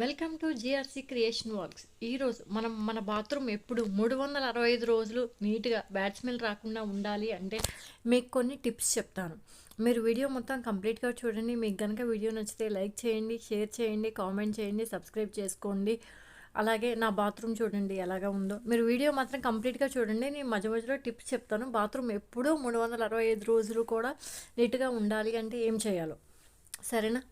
Welcome to GRC creation works. ఈరోజు మనం మన బాత్రూమ్ ఎప్పుడు 365 రోజులు నీట్గా బ్యాడ్ స్మెల్ రాకుండా ఉండాలి అంటే మీకు కొన్ని టిప్స్ చెప్తాను. మీరు వీడియో మొత్తం కంప్లీట్గా చూడండి. మీకు కనుక వీడియో నచ్చితే లైక్ చేయండి, షేర్ చేయండి, కామెంట్ చేయండి, సబ్స్క్రైబ్ చేసుకోండి. అలాగే నా బాత్రూమ్ చూడండి ఎలాగా ఉందో. మీరు వీడియో మాత్రం కంప్లీట్గా చూడండి. నేను మధ్య మధ్యలో టిప్స్ చెప్తాను. బాత్రూమ్ ఎప్పుడూ 365 రోజులు కూడా నీట్గా ఉండాలి అంటే ఏం చేయాలో, సరేనా?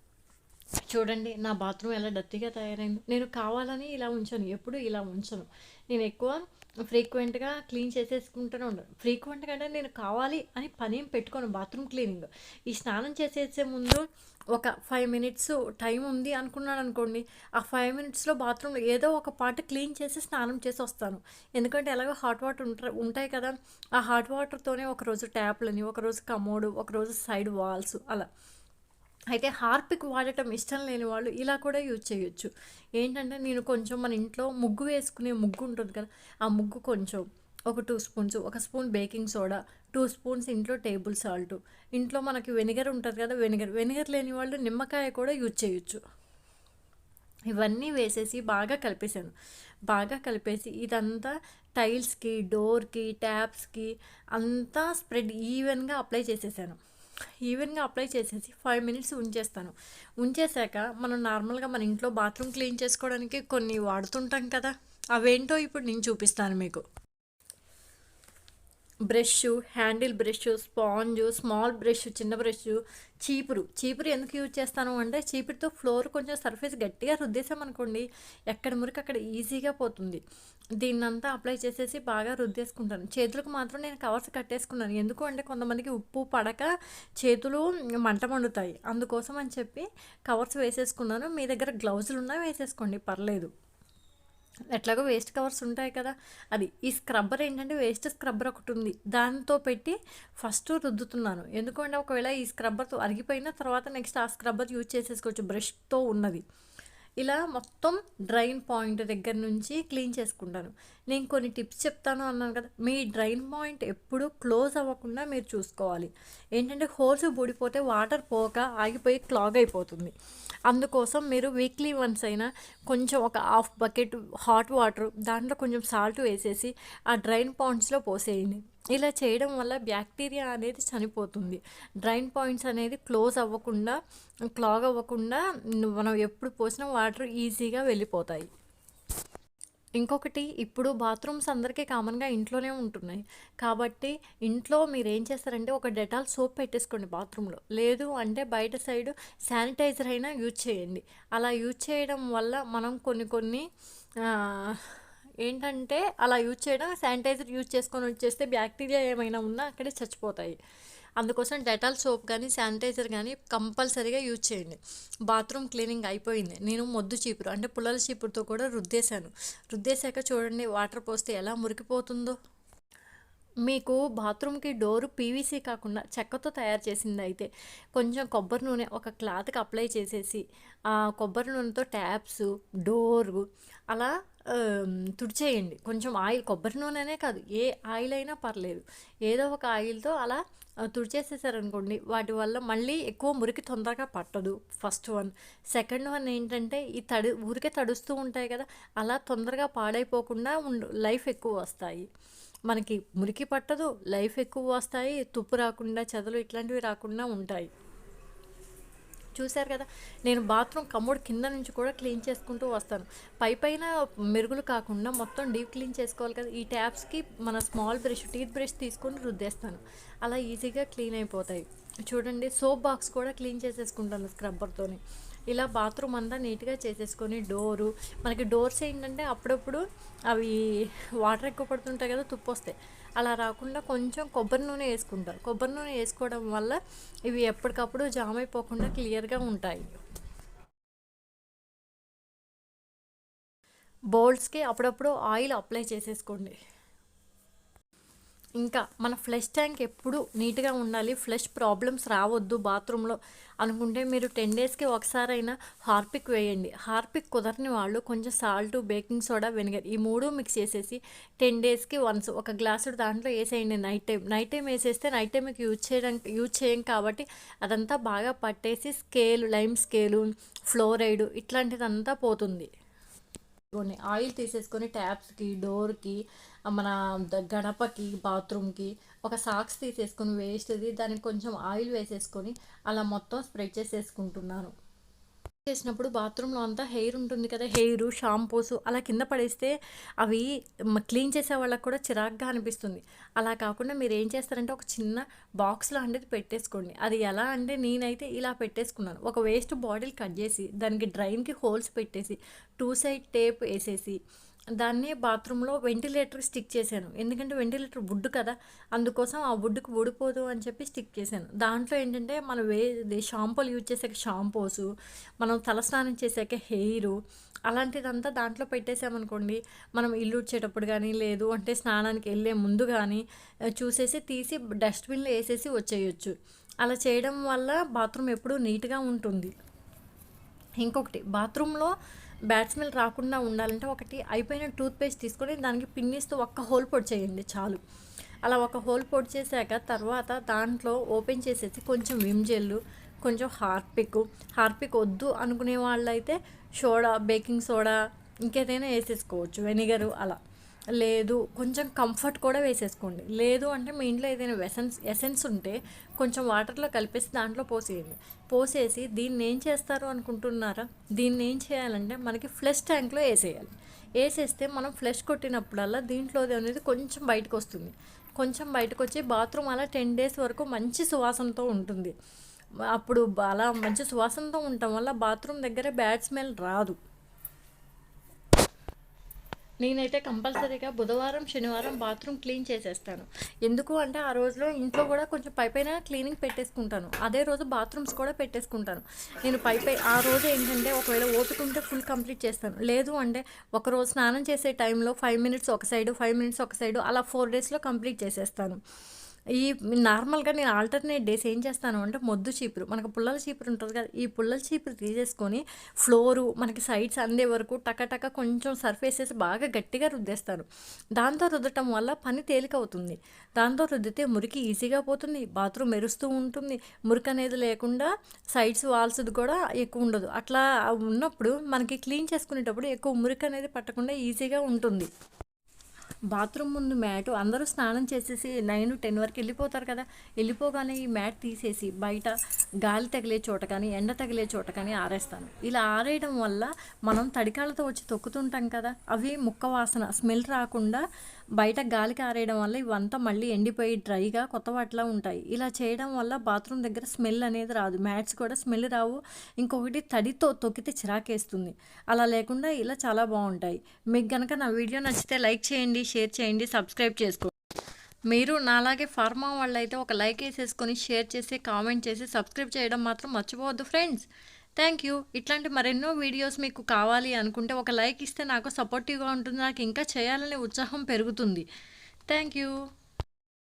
చూడండి నా బాత్రూమ్ ఎలా డర్టీగా తయారైంది. నేను కావాలని ఇలా ఉంచాను, ఎప్పుడు ఇలా ఉంచను. నేను ఎక్కువ ఫ్రీక్వెంట్గా క్లీన్ చేసేసుకుంటూనే ఉండను. ఫ్రీక్వెంట్గా అంటే నేను కావాలి అని పని ఏం పెట్టుకోను. బాత్రూమ్ క్లీనింగ్ ఈ స్నానం చేసేసే ముందు ఒక 5 మినిట్స్ టైం ఉంది అనుకున్నాను అనుకోండి, ఆ 5 మినిట్స్లో బాత్రూమ్లో ఏదో ఒక పార్ట్ క్లీన్ చేసి స్నానం చేసి వస్తాను. ఎందుకంటే ఎలాగో హాట్ వాటర్ ఉంటాయి కదా, ఆ హాట్ వాటర్తోనే ఒకరోజు ట్యాప్లని, ఒకరోజు కమోడు, ఒకరోజు సైడ్ వాల్స్ అలా. అయితే హార్పిక్ వాడటం ఇష్టం లేని వాళ్ళు ఇలా కూడా యూజ్ చేయొచ్చు. ఏంటంటే నేను కొంచెం మన ఇంట్లో ముగ్గు వేసుకునే ముగ్గు ఉంటుంది కదా, ఆ ముగ్గు కొంచెం ఒక 2 స్పూన్స్, ఒక స్పూన్ బేకింగ్ సోడా, 2 స్పూన్స్ ఇంట్లో టేబుల్ సాల్ట్, ఇంట్లో మనకి వెనిగర్ ఉంటుంది కదా, వెనిగర్ లేని వాళ్ళు నిమ్మకాయ కూడా యూజ్ చేయొచ్చు. ఇవన్నీ వేసేసి బాగా కలిపేసాను. బాగా కలిపేసి ఇదంతా టైల్స్కి, డోర్కి, ట్యాప్స్కి అంతా స్ప్రెడ్ ఈవెన్గా అప్లై చేసేసాను. ఈవెన్గా అప్లై చేసేసి 5 మినిట్స్ ఉంచేస్తాను. ఉంచేసాక మనం నార్మల్గా మన ఇంట్లో బాత్రూమ్ క్లీన్ చేసుకోవడానికి కొన్ని వాడుతుంటాం కదా, అవేంటో ఇప్పుడు నేను చూపిస్తాను మీకు. Brush, handle brush, sponge, small brush, చిన్న బ్రష్, చీపురు ఎందుకు యూజ్ చేస్తాను అంటే చీపురుతో ఫ్లోర్ కొంచెం సర్ఫేస్ గట్టిగా రుద్దేసామనుకోండి, ఎక్కడ మురికి అక్కడ ఈజీగా పోతుంది. దీన్నంతా అప్లై చేసేసి బాగా రుద్దేసుకుంటాను. చేతులకు మాత్రం నేను కవర్స్ కట్టేసుకున్నాను. ఎందుకు అంటే కొంతమందికి ఉప్పు పడక చేతులు మంట మండుతాయి, అందుకోసం అని చెప్పి కవర్స్ వేసేసుకున్నాను. మీ దగ్గర గ్లౌజులు ఉన్నా వేసేసుకోండి, పర్లేదు. ఎట్లాగో వేస్ట్ కవర్స్ ఉంటాయి కదా. అది ఈ స్క్రబ్బర్ ఏంటంటే వేస్ట్ స్క్రబ్బర్ ఒకటి ఉంది, దాంతో పెట్టి ఫస్ట్ రుద్దుతున్నాను. ఎందుకంటే ఒకవేళ ఈ స్క్రబ్బర్తో అరిగిపోయిన తర్వాత నెక్స్ట్ ఆ స్క్రబ్బర్ యూజ్ చేసేసుకోవచ్చు, బ్రష్తో ఉన్నది. ఇలా మొత్తం డ్రైన్ పాయింట్ దగ్గర నుంచి క్లీన్ చేసుకుంటాను. నేను కొన్ని టిప్స్ చెప్తాను అన్నాను కదా, మీ డ్రైన్ పాయింట్ ఎప్పుడు క్లోజ్ అవ్వకుండా మీరు చూసుకోవాలి. ఏంటంటే హోల్స్ ఊడిపోతే వాటర్ పోక ఆగిపోయి క్లాగ్ అయిపోతుంది. అందుకోసం మీరు వీక్లీ వన్స్ అయినా కొంచెం ఒక హాఫ్ బకెట్ హాట్ వాటర్, దాంట్లో కొంచెం సాల్ట్ వేసేసి ఆ డ్రైన్ పాయింట్స్లో పోసేయండి. ఇలా చేయడం వల్ల బ్యాక్టీరియా అనేది చనిపోతుంది. డ్రైన్ పాయింట్స్ అనేది క్లోజ్ అవ్వకుండా, క్లాగ్ అవ్వకుండా మనం ఎప్పుడు పోసినా వాటర్ ఈజీగా వెళ్ళిపోతాయి. ఇంకొకటి, ఇప్పుడు బాత్రూమ్స్ అందరికీ కామన్గా ఇంట్లోనే ఉంటున్నాయి కాబట్టి ఇంట్లో మీరు ఏం చేస్తారంటే ఒక డెటాల్ సోప్ పెట్టేసుకోండి బాత్రూంలో. లేదు అంటే బయట సైడ్ శానిటైజర్ అయినా యూజ్ చేయండి. అలా యూజ్ చేయడం వల్ల మనం కొన్ని ఏంటంటే అలా యూజ్ చేయడం, శానిటైజర్ యూజ్ చేసుకొని వచ్చేస్తే బ్యాక్టీరియా ఏమైనా ఉన్నా అక్కడే చచ్చిపోతాయి. అందుకోసం డెటాల్ సోప్ కానీ శానిటైజర్ కానీ కంపల్సరీగా యూజ్ చేయండి. బాత్రూమ్ క్లీనింగ్ అయిపోయింది. నేను మొద్దు చీపురు అంటే పుల్లల చీపురుతో కూడా రుద్దేశాను. రుద్దేశాక చూడండి వాటర్ పోస్తే ఎలా మురికిపోతుందో. మీకు బాత్రూమ్కి డోరు పీవీసీ కాకుండా చెక్కతో తయారు చేసింది అయితే కొంచెం కొబ్బరి నూనె ఒక క్లాత్కి అప్లై చేసేసి ఆ కొబ్బరి నూనెతో ట్యాప్స్, డోరు అలా తుడిచేయండి. కొంచెం ఆయిల్, కొబ్బరి నూనెనే కాదు ఏ ఆయిల్ అయినా పర్లేదు, ఏదో ఒక ఆయిల్తో అలా తుడిచేసేసారనుకోండి, వాటి వల్ల మళ్ళీ ఎక్కువ మురికి తొందరగా పట్టదు. First one. సెకండ్ వన్ ఏంటంటే ఈ ఊరికే తడుస్తూ ఉంటాయి కదా, అలా తొందరగా పాడైపోకుండా లైఫ్ ఎక్కువ వస్తాయి. మనకి మురికి పట్టదు, లైఫ్ ఎక్కువ వస్తాయి, తుప్పు రాకుండా, చెదలు ఇట్లాంటివి రాకుండా ఉంటాయి. చూశారు కదా, నేను బాత్రూమ్ కమోడ్ కింద నుంచి కూడా క్లీన్ చేసుకుంటూ వస్తాను. పైన మెరుగులు కాకుండా మొత్తం డీప్ క్లీన్ చేసుకోవాలి కదా. ఈ ట్యాప్స్కి మన స్మాల్ బ్రష్, టీత్ బ్రష్ తీసుకొని రుద్దేస్తాను, అలా ఈజీగా క్లీన్ అయిపోతాయి. చూడండి, సోప్ బాక్స్ కూడా క్లీన్ చేసేసుకుంటాను స్క్రబ్బర్తోని. ఇలా బాత్రూమ్ అంతా నీట్గా చేసేసుకొని మనకి డోర్స్ ఏంటంటే అప్పుడప్పుడు అవి వాటర్ ఎక్కువ పడుతుంటాయి కదా, తుప్పు వస్తాయి. అలా రాకుండా కొంచెం కొబ్బరి నూనె వేసుకుంటారు. కొబ్బరి నూనె వేసుకోవడం వల్ల ఇవి ఎప్పటికప్పుడు జామ్ అయిపోకుండా క్లియర్గా ఉంటాయి. బౌల్స్కి అప్పుడప్పుడు ఆయిల్ అప్లై చేసేసుకోండి. ఇంకా మన ఫ్లష్ ట్యాంక్ ఎప్పుడు నీట్గా ఉండాలి, ఫ్లష్ ప్రాబ్లమ్స్ రావద్దు బాత్రూంలో అనుకుంటే మీరు 10 డేస్కి ఒకసారైనా హార్పిక్ వేయండి. హార్పిక్ కుదరని వాళ్ళు కొంచెం సాల్ట్, బేకింగ్ సోడా, వెనిగర్ ఈ మూడు మిక్స్ చేసేసి 10 డేస్కి వన్స్ ఒక గ్లాసుడు దాంట్లో వేసేయండి. నైట్ టైం వేసేస్తే నైట్ టైం మీకు యూజ్ చేయం కాబట్టి అదంతా బాగా పట్టేసి లైమ్ స్కేలు, ఫ్లోరైడ్ ఇట్లాంటిదంతా పోతుంది. కొన్ని ఆయిల్ తీసేసుకొని ట్యాప్స్కి, డోర్కి, మన గడపకి, బాత్రూమ్కి ఒక సాక్స్ తీసేసుకొని వేస్ట్ది దానికి కొంచెం ఆయిల్ వేసేసుకొని అలా మొత్తం స్ప్రెడ్ చేసేసుకుంటున్నాను. చేసినప్పుడు బాత్రూంలో అంతా హెయిర్ ఉంటుంది కదా, హెయిర్ షాంపూస్ అలా కింద పడేస్తే అవి క్లీన్ చేసే వాళ్ళకి కూడా చిరాగ్గా అనిపిస్తుంది. అలా కాకుండా మీరు ఏం చేస్తారంటే ఒక చిన్న బాక్స్ లాంటిది పెట్టేసుకోండి. అది ఎలా అంటే నేనైతే ఇలా పెట్టేసుకున్నాను. ఒక వేస్ట్ బాటిల్ కట్ చేసి దానికి డ్రైన్కి హోల్స్ పెట్టేసి 2 సైడ్ టేప్ వేసేసి దాన్ని బాత్రూంలో వెంటిలేటర్ స్టిక్ చేశాను. ఎందుకంటే వెంటిలేటర్ వుడ్ కదా, అందుకోసం ఆ వుడ్కి ఊడిపోదు అని చెప్పి స్టిక్ చేశాను. దాంట్లో ఏంటంటే మనం షాంపూలు యూజ్ చేసాక షాంపూసు, మనం తలస్నానం చేసాక హెయిరు అలాంటిదంతా దాంట్లో పెట్టేసామనుకోండి, మనం ఇల్లు ఉడ్చేటప్పుడు కానీ లేదు అంటే స్నానానికి వెళ్ళే ముందు కానీ చూసేసి తీసి డస్ట్బిన్లో వేసేసి వచ్చేయచ్చు. అలా చేయడం వల్ల బాత్రూమ్ ఎప్పుడూ నీట్గా ఉంటుంది. ఇంకొకటి బాత్రూంలో బ్యాడ్ స్మెల్ రాకుండా ఉండాలంటే ఒకటి అయిపోయిన టూత్పేస్ట్ తీసుకొని దానికి పిన్నిస్తూ ఒక్క హోల్ పొడి చేయండి చాలు. అలా ఒక హోల్ పొడి చేశాక తర్వాత దాంట్లో ఓపెన్ చేసేసి కొంచెం విమ్ జెల్లు, కొంచెం హార్పిక్ వద్దు అనుకునే వాళ్ళైతే సోడా, బేకింగ్ సోడా ఇంకేదైనా వేసేసుకోవచ్చు, వెనిగరు అలా. లేదు కొంచెం కంఫర్ట్ కూడా వేసేసుకోండి. లేదు అంటే మీ ఇంట్లో ఏదైనా ఎసెన్స్ ఉంటే కొంచెం వాటర్లో కలిపేసి దాంట్లో పోసేసి దీన్ని ఏం చేస్తారు అనుకుంటున్నారా, దీన్ని ఏం చేయాలంటే మనకి ఫ్లష్ ట్యాంక్లో వేసేయాలి. వేసేస్తే మనం ఫ్లష్ కొట్టినప్పుడల్లా దీంట్లోది అనేది కొంచెం బయటకు వస్తుంది. కొంచెం బయటకు వచ్చి బాత్రూమ్ అలా 10 డేస్ వరకు మంచి సువాసనతో ఉంటుంది. అప్పుడు అలా మంచి సువాసనతో ఉండటం వల్ల బాత్రూమ్ దగ్గర బ్యాడ్ స్మెల్ రాదు. నేనైతే కంపల్సరీగా బుధవారం, శనివారం బాత్రూమ్ క్లీన్ చేసేస్తాను. ఎందుకు అంటే ఆ రోజులో ఇంట్లో కూడా కొంచెం పైపైన క్లీనింగ్ పెట్టేసుకుంటాను. అదే రోజు బాత్రూమ్స్ కూడా పెట్టేసుకుంటాను. నేను ఆ రోజు ఏంటంటే ఒకవేళ ఓపిక ఉంటే ఫుల్ కంప్లీట్ చేస్తాను. లేదు అంటే ఒకరోజు స్నానం చేసే టైంలో 5 మినిట్స్ ఒక సైడు, 5 మినిట్స్ ఒక సైడు అలా 4 డేస్లో కంప్లీట్ చేసేస్తాను. నార్మల్గా నేను ఆల్టర్నేట్ డేస్ ఏం చేస్తాను అంటే మొద్దు చీపురు, మనకు పుల్లల చీపురు ఉంటుంది కదా, ఈ పుల్లల చీపురు తీసేసుకొని ఫ్లోరు మనకి సైడ్స్ అందే వరకు టకటక కొంచెం సర్ఫేసెస్ బాగా గట్టిగా రుద్దేస్తాను. దాంతో రుద్దటం వల్ల పని తేలిక అవుతుంది. దాంతో రుద్దితే మురికి ఈజీగా పోతుంది, బాత్రూమ్ మెరుస్తూ ఉంటుంది, మురికి అనేది లేకుండా సైడ్స్ వాల్స్ది కూడా ఎక్కువ ఉండదు. అట్లా ఉన్నప్పుడు మనకి క్లీన్ చేసుకునేటప్పుడు ఎక్కువ మురికి అనేది పట్టకుండా ఈజీగా ఉంటుంది. బాత్రూమ్ ముందు మ్యాటు అందరూ స్నానం చేసేసి 9-10 వరకు వెళ్ళిపోతారు కదా, వెళ్ళిపోగానే ఈ మ్యాట్ తీసేసి బయట గాలి తగిలే చోట కానీ ఎండ తగిలే చోట కానీ ఆరేస్తాను. ఇలా ఆరేయడం వల్ల మనం తడికాళ్ళతో వచ్చి తొక్కుతుంటాం కదా, అవి ముక్క వాసన స్మెల్ రాకుండా బయట గాలికి ఆరేయడం వల్ల ఇవంతా మళ్ళీ ఎండిపోయి డ్రైగా కొత్త వాటిలా ఉంటాయి. ఇలా చేయడం వల్ల బాత్రూమ్ దగ్గర స్మెల్ అనేది రాదు, మ్యాట్స్ కూడా స్మెల్ రావు. ఇంకొకటి తడితో తొక్కితే చిరాకేస్తుంది. అలా లేకుండా ఇలా చాలా బాగుంటాయి. మీకు కనుక నా వీడియో నచ్చితే లైక్ చేయండి, షేర్ చేయండి, సబ్స్క్రైబ్ చేసుకోండి. మీరు నాలాగే ఫార్మా వాళ్ళు అయితే ఒక లైక్ వేసేసుకొని షేర్ చేసి కామెంట్ చేసి సబ్స్క్రైబ్ చేయడం మాత్రం మర్చిపోవద్దు ఫ్రెండ్స్. Thank you. ఇట్లాంటి మరెన్నో వీడియోస్ మీకు కావాలి అనుకుంటే ఒక లైక్ ఇస్తే నాకు సపోర్టివ్గా ఉంటుంది, నాకు ఇంకా చేయాలనే ఉత్సాహం పెరుగుతుంది. Thank you.